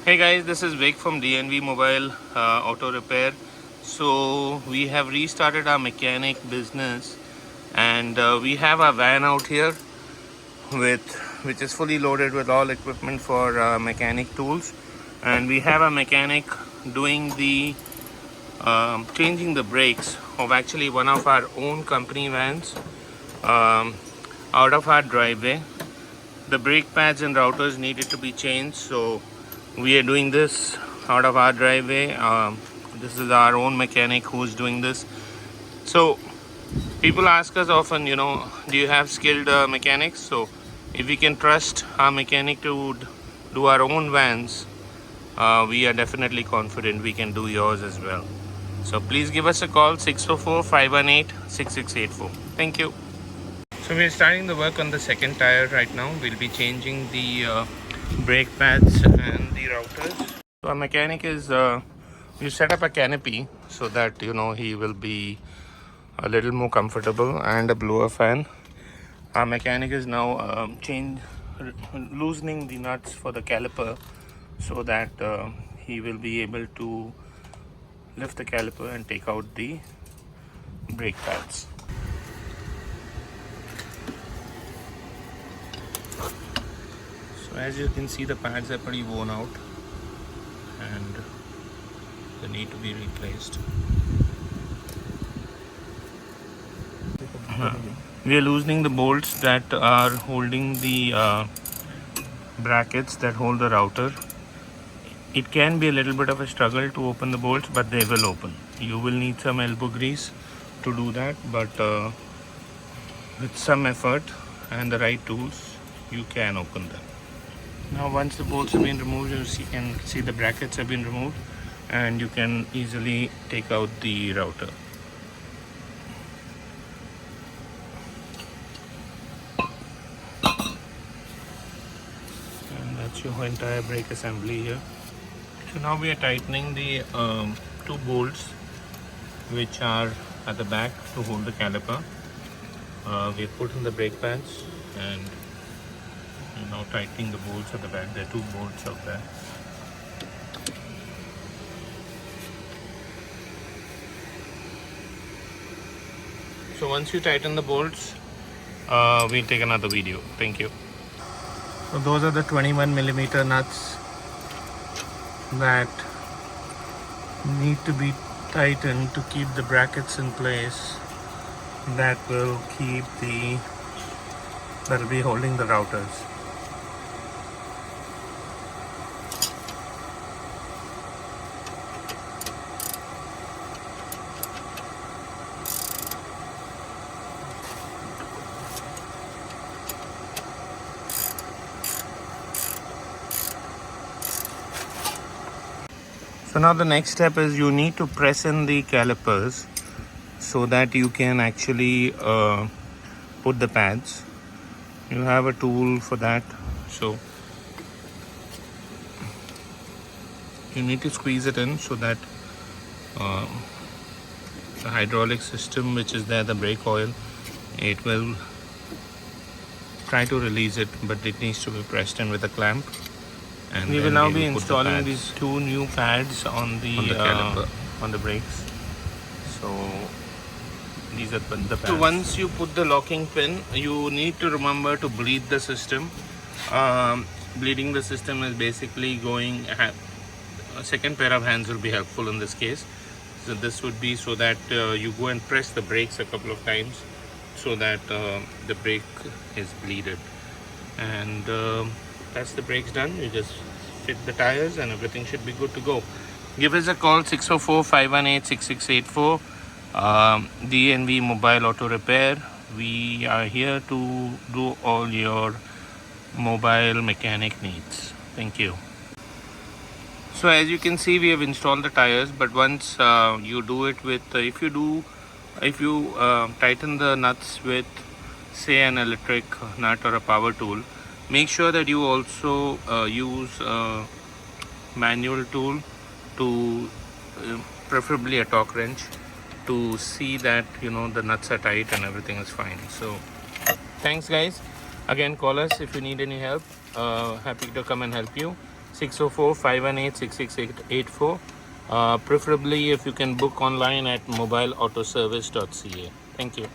Hey guys, this is Vic from D&V Mobile Auto Repair. So we have restarted our mechanic business, and we have a van out here with which is fully loaded with all equipment for mechanic tools, and we have a mechanic doing the changing the brakes of actually one of our own company vans um, out of our driveway. The brake pads and routers needed to be changed, so we are doing this out of our driveway. This is our own mechanic who's doing this. So people ask us often, do you have skilled mechanics? So if we can trust our mechanic to do our own vans, we are definitely confident we can do yours as well. So please give us a call, 644-518-6684. Thank you. So we're starting the work on the second tire right now. We'll be changing the brake pads and the routers. So our mechanic is, we set up a canopy so that, he will be a little more comfortable, and a blower fan. Our mechanic is now loosening the nuts for the caliper so that he will be able to lift the caliper and take out the brake pads. So as you can see, the pads are pretty worn out and they need to be replaced. We are loosening the bolts that are holding the brackets that hold the router. It can be a little bit of a struggle to open the bolts, but they will open. You will need some elbow grease to do that, but with some effort and the right tools, you can open them. Now once the bolts have been removed, you can see the brackets have been removed, and you can easily take out the router. And that's your entire brake assembly here. So now we are tightening the two bolts which are at the back to hold the caliper. We have put in the brake pads, and we're now tightening the bolts at the back. There are two bolts out there. So once you tighten the bolts, we'll take another video. Thank you. So those are the 21mm nuts that need to be tightened to keep the brackets in place. That will be holding the routers. So now the next step is you need to press in the calipers so that you can actually put the pads. You have a tool for that. So you need to squeeze it in so that the hydraulic system which is there, the brake oil, it will try to release it, but it needs to be pressed in with a clamp. And we will now be installing these two new pads on the brakes. So these are the pads. So once you put the locking pin, you need to remember to bleed the system. Bleeding the system is basically a second pair of hands will be helpful in this case. So this would be so that you go and press the brakes a couple of times so that the brake is bleeded. And that's the brakes done. You just fit the tires and everything should be good to go. Give us a call, 644-518-6684. D&V Mobile Auto Repair. We are here to do all your mobile mechanic needs. Thank you. So as you can see, we have installed the tires, but once you do it with if you tighten the nuts with, say, an electric nut or a power tool, make sure that you also use a manual tool, to preferably a torque wrench, to see that the nuts are tight and everything is fine. So thanks guys. Again, call us if you need any help. Happy to come and help you. 604-518-66884. Preferably if you can book online at mobileautoservice.ca. Thank you.